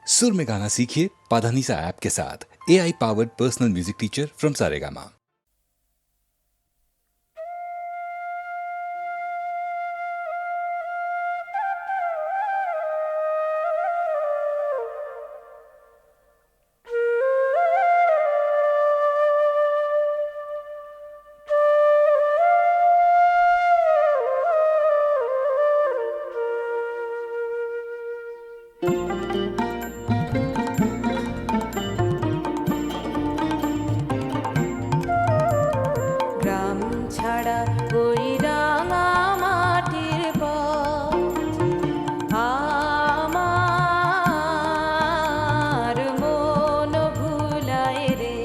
सुर में गाना सीखिए पाधानीसा ऐप के साथ। AI powered personal music teacher from Saregama. গ্রাম ছাড়া ওই রাঙা মাটির পথ আমার মন ভুলায় রে।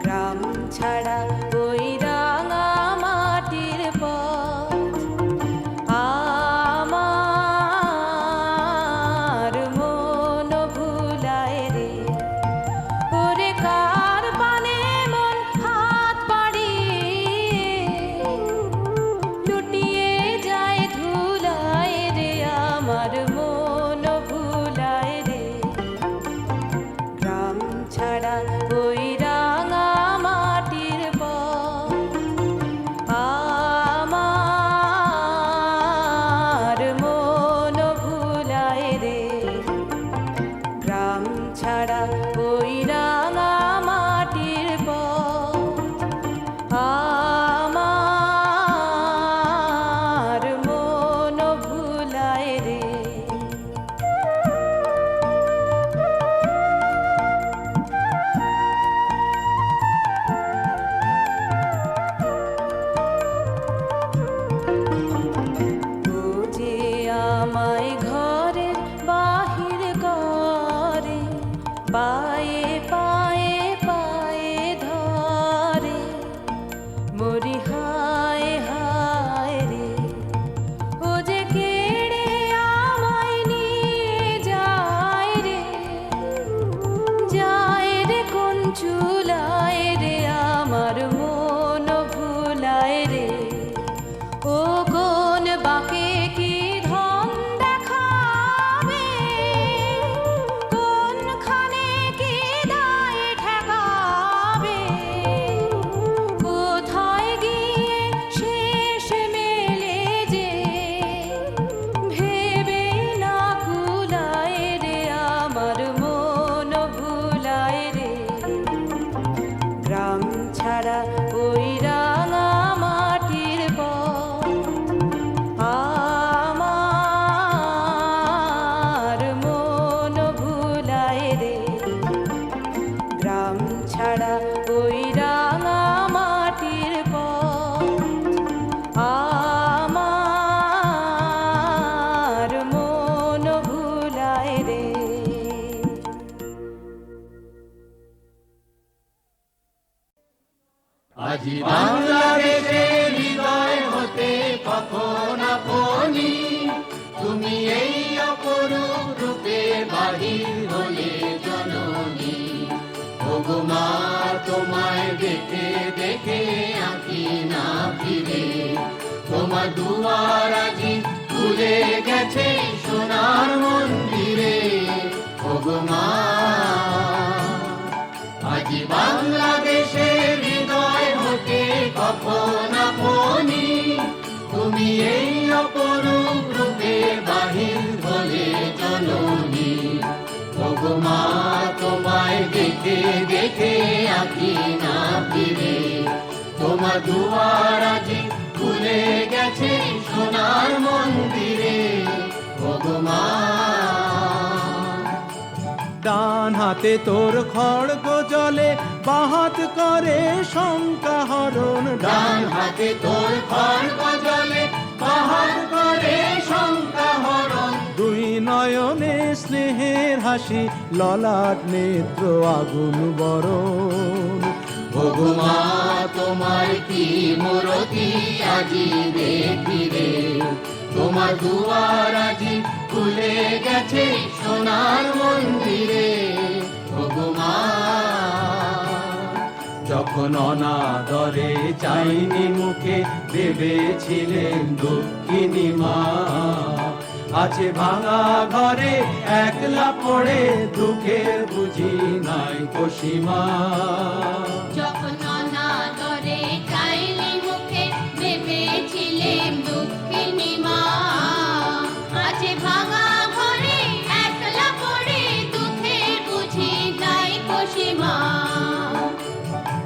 গ্রাম ছাড়া ওই রাঙা মাটির পথ আমার মন ভুলায় রে। ওরে কার পানে মন হাত বাড়িয়ে লুটিয়ে যায় ধুলায় রে, আমার মন ভুলায় রে। গ্রাম ছাড়া ওই রাঙা মাটির পথ আমার মন ভুলায় রে। গ্রাম ছাড়া ওই রাঙা মাটির পথ আমার মন ভুলায় রে। ও যে আমায় ঘরের বাহির করে, পায়ে পায়ে পায়ে ধরে, মরি হায় হায় রে। ও যে কেড়ে আমায় নিয়ে যায় রে, যায় রে কোন চুলায় রে, আমার মন ভুলায় রে। ও কোন বাঁকে কি ধন দেখাবে, কোনখানে কি দায় ঠেকাবে, কোথায় গিয়ে শেষ মেলে যে ভেবে না কুলায় রে, আমার মন ভুলায় রে। গ্রাম ছাড়া ওই রাঙা মাটির পথ আমার মন ভুলায় রে। গ্রাম ছাড়া ওই রাঙা মাটির পথ আমার মন ভুলায় রে। আজি বাংলাদেশের হৃদয় হতে কখন আপনি তুমি এই অপরূপ রূপে বাহির হলে জননী। ওগো মা তোমায় দেখে দেখে আঁকি না ফিরে, তোমার দুয়ার আজি খুলে গেছে সোনার মন্দিরে। ওগো মা আজি বাংলাদেশের হৃদয় হতে কখন আপনি তুমি এই অপরূপ রূপে বাহির হলে জননী। ওগো মা তোমায় দেখে দেখে আঁকি না ফিরে, তোমার দুয়ার আজি খুলে গেছে সোনার মন্দিরে। ওগো মা ডান হাতে তোর খড়গ জলে, বাহাত করে শঙ্কা হরণ। ডান হাতে তোর খড়গ জলে, বাহাত করে শঙ্কা হরণ। দুই নয়নে স্নেহের হাসি, ললাট নেত্র আগুন বরণ। ওগো মা তোমার কি মূরতি আজি দেখি রে, তোমার দুয়ার আজি খুলে গেছে সোনার মন্দিরে। ওগো মা যখন অনাদরে চাইনি মুখে, ভেবেছিলেন দক্ষিণী মা। আছে ভাঙা ঘরে একলা পড়ে দুঃখের বুঝি নাই সীমা। যখন অনাদরে চাইলি মুখে ভেবেছিলেম দুঃখিনী মা, আছে ভাঙা ঘরে একলা পড়ে দুঃখের বুঝি নাই সীমা।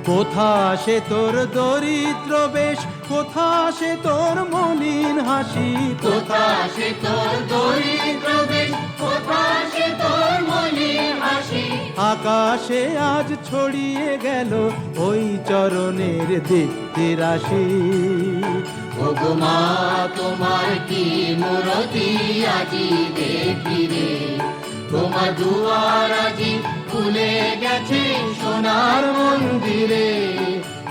কোথা সে তোর দরিদ্র বেশ, কোথা সে তোর মলিন হাসি, কোথা সে তোর দরিদ্র বেশ, কোথা সে তোর মলিন হাসি। আকাশে আজ ছড়িয়ে গেল ওই চরণের দীপ্তি রাশি। ওগো মা তোমার কি মূরতি আজি দেখি রে, তোমার দুয়ার আজি খুলে গেছে সোনার মন্দিরে।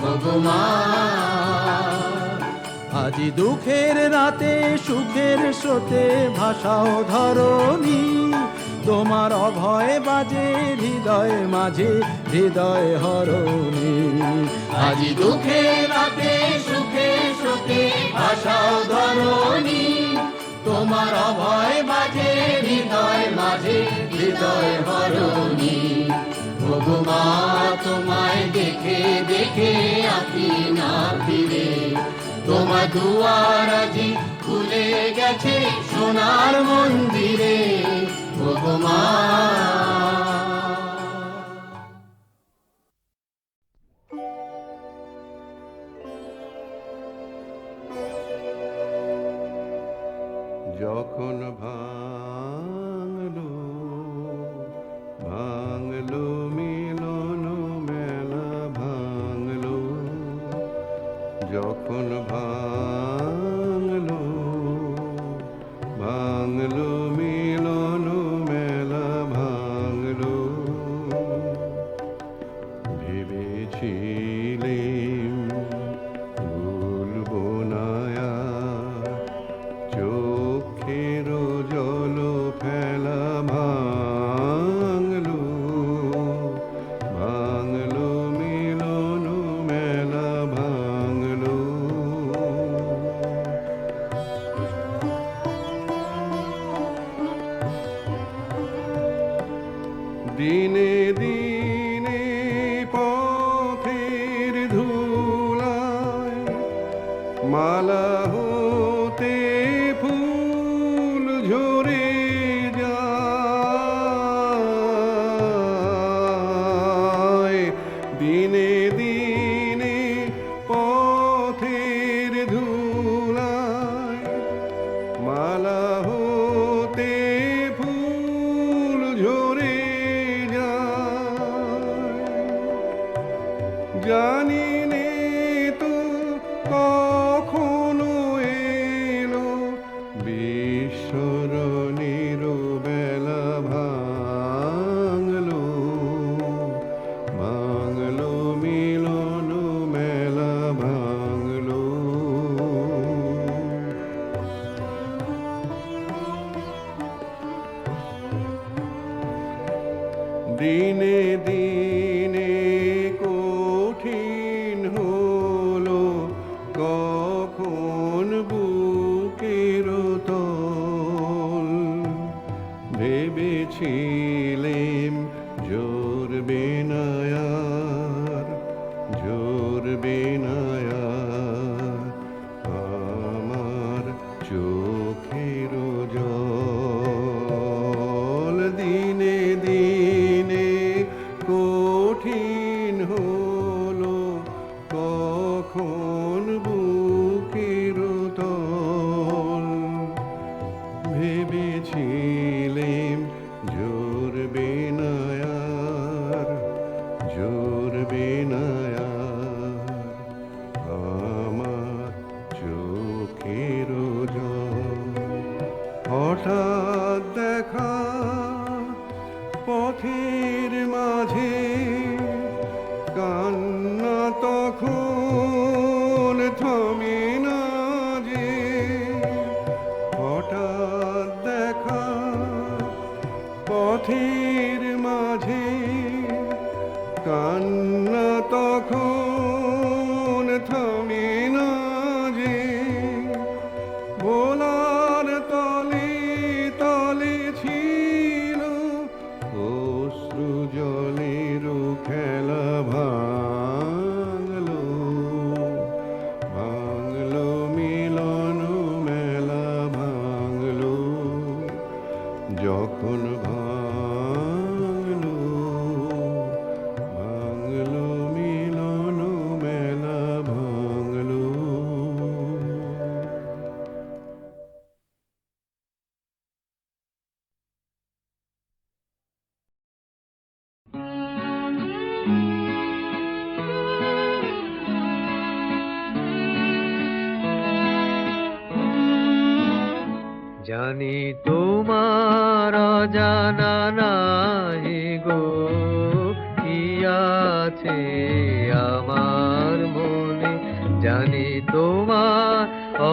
ওগো মা আজি দুঃখের রাতে সুখের স্রোতে ভাষাও ধরণী, তোমার অভয় বাজে হৃদয় মাঝে হৃদয় হরণী। আজি দুঃখের রাতে সুখে সুখে ভাষাও ধরণী, তোমার অভয় বাজে হৃদয় মাঝে হৃদয় হরণী। ওগো মা তোমায় দেখে দেখে আঁকি না ফিরে, তোমার দুয়ার আজি খুলে গেছে সোনার মন্দিরে। ওগো মা যখন ভাঙলো ভাঙলো মিলন মেলা ভাঙলো, যখন ভাঙলো ভাঙলো মিলন মেলা ভাঙলো, ভেবেছিলেম ভুলবো না আর, চোখের জল ফেলা ভাঙলো ভাঙলো মিলন মেলা ভাঙলো। দিনে দিনে পথের ধুলায় মালা হতে ফুল ঝরে যায়, দিনে দিনে পথের ধুলায় মালা হতে ফুল ঝরে যায়। জানি নে তো কখনো এলো বিস্মরণের বেলা ভাঙলো ভাঙলো মিলন মেলা ভাঙলো। দিনে দিনে কঠিন হলো কখন বুকের তল, ভেবেছিলেম জোরবে না আর জোরবে না আর, আমার চোখের জল দিনে দিনে কঠিন হলো কখন বুকের তল, ভেবেছিলেম জোরবে না আর জোরবে না আর, আমার চোখের জল। হঠাৎ দেখা পথের মাঝে কান্না তখন থামে না যে, হঠাৎ দেখা পথের মাঝে কান্না তখন থামে না যে, ভোলার তলে মন ভাঙলো ভাঙলো মিলন মেলা ভাঙলো। জানি তোমার অজানা নাই গো কি আছে আমার মনে, জানি তোমার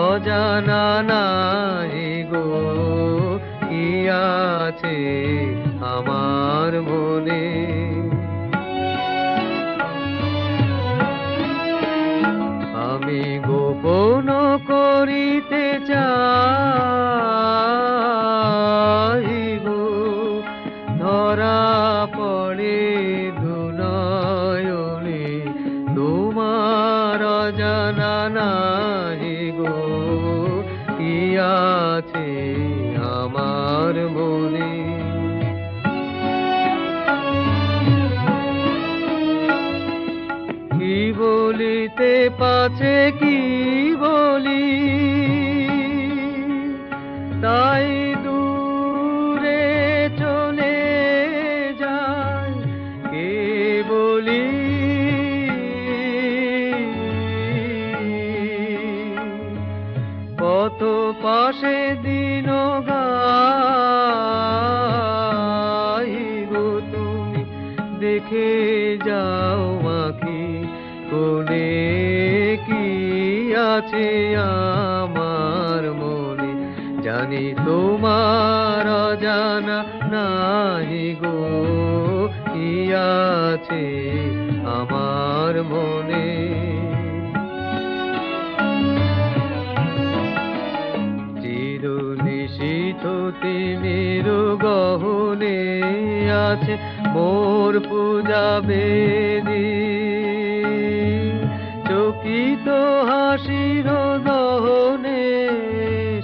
অজানা নাই গো কি আছে আমার মনে। আমি গোপন করিতে চাই গো, ধরা পড়ে দুনয়নে তোমার অজানা নাই গো কি আছে আমার মনে। কি বলিতে পাছে কি বলি, তাই দূরে চলে যায় কে বলি। কত পাশে দিন গাই গো তুমি দেখে যাও আঁখি কোনে কি আছে আমার মনে, জানি তোমার অজানা নাই গো কি আছে আমার মনে। চির নিশীথ তিমির গহনে আছে মোর পূজা বেদী, চকিত হাসির দহনে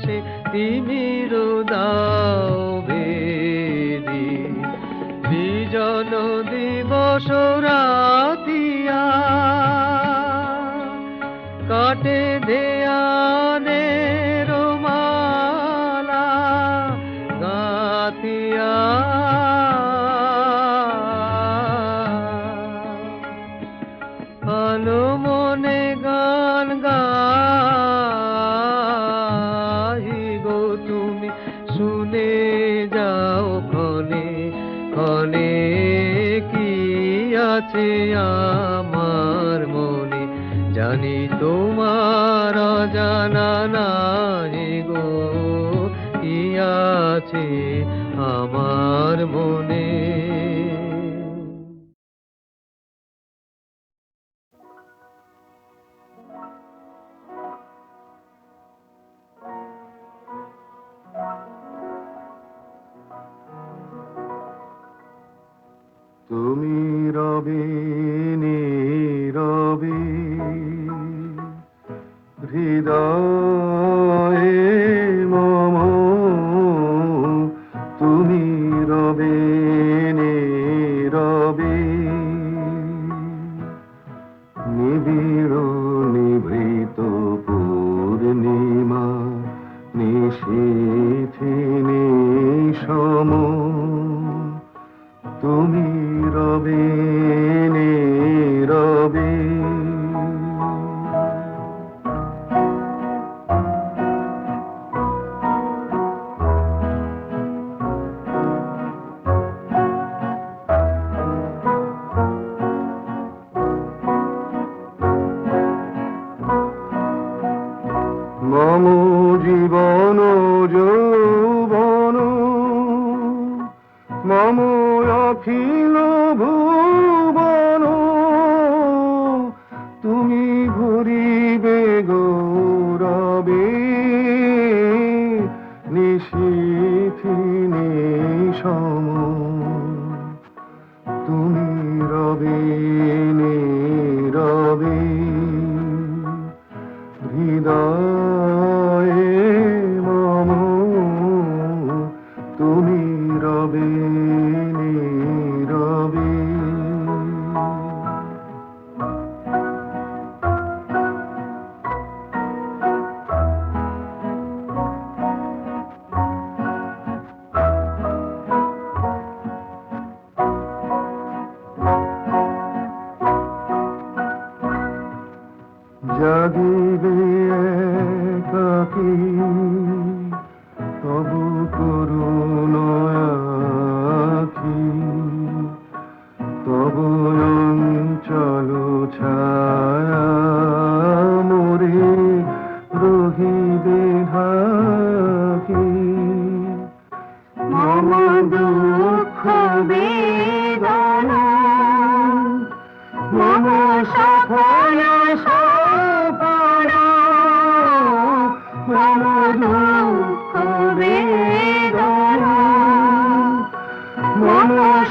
সে তিমির দাও বেদি। বিজন দিবস রাতিয়া কাটে ধ্যানের মালা গাতিয়া। আলো মনে গান গাই গো তুমি শুনে যাও ক্ষণে ক্ষণে কি আছে আমার মনে, জানি তোমার অজানা নাই গো কি আছে আমার মনে। তুমি রবে নীরবে হৃদয়ে মম, তুমি রবে নীরবে নিবিড় নিভৃত পূর্ণিমা নিশীথে নিশম, তুমি রবে নীরবে। মম জীবন যৌবন মম অখিল ভুবন, তুমি ভরিবে গৌরবে নিশীথে নিশম, তুমি রবে নীরবে হৃদয়ে মম, তুমি রবে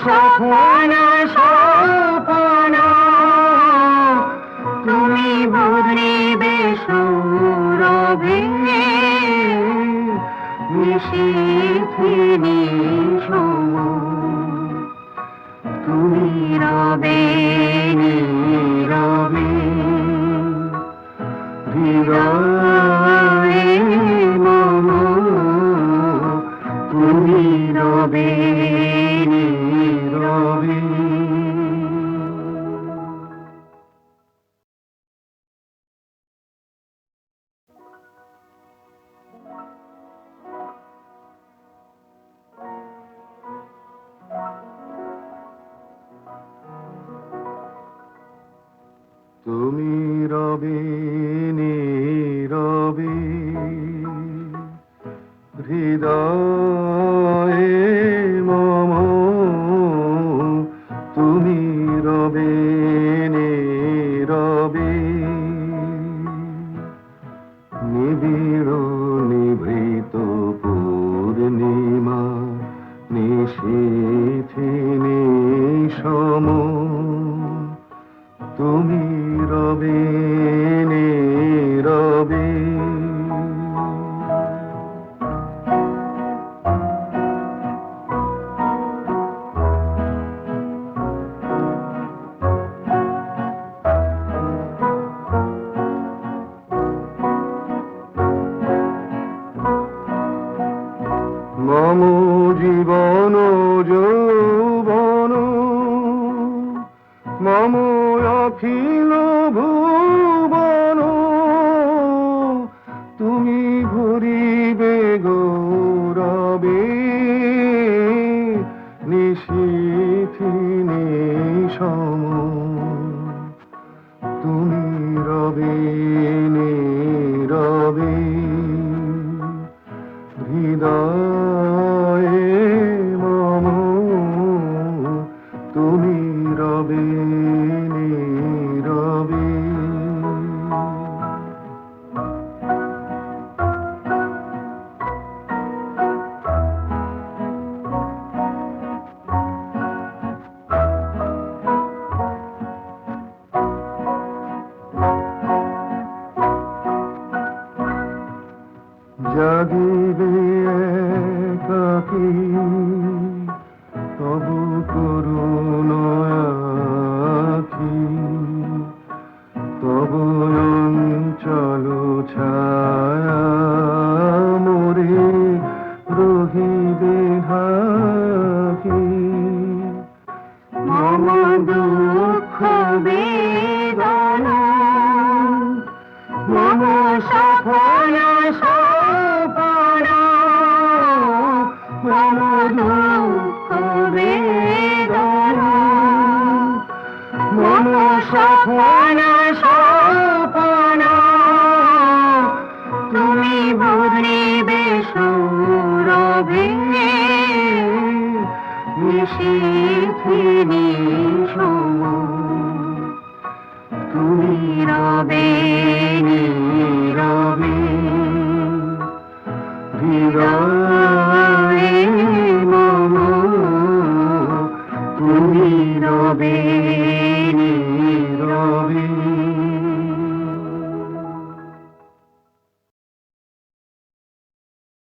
সপনা সপনা তুমি ভরিবে সৌরভে নিশীথে নিশম তুমি রবে নীরবে হৃদয়ে মম তুমি রবে নীরবে। তুমি রবে নীরবে হৃদয়ে মম তুমি রবে নীরবে নিবিড় নিভৃত পূর্ণিমা নিশীথে নিশম তুমি রবে নীরবে। মম জীবন যৌবন মম অখিল ভুবন তুমি ভরিবে গৌরবে নিশীথে নিশম তুমি রবে নীরবে হৃদয়ে মম তুমি রবে নীরবে। জাগিবে একাকী তবু করুণ আখি তবু অঞ্চল ছায়া মোরে রহিবে ঢাকি মম দুঃখ বেদনা মম সপনা সপনা মম দুঃখ বেদনা মম সপনা সপনা তুমি ভরিবে সৌরভে নিশীথে নিশম তুমি রবে নীরবে হৃদয়ে মম তুমি রবে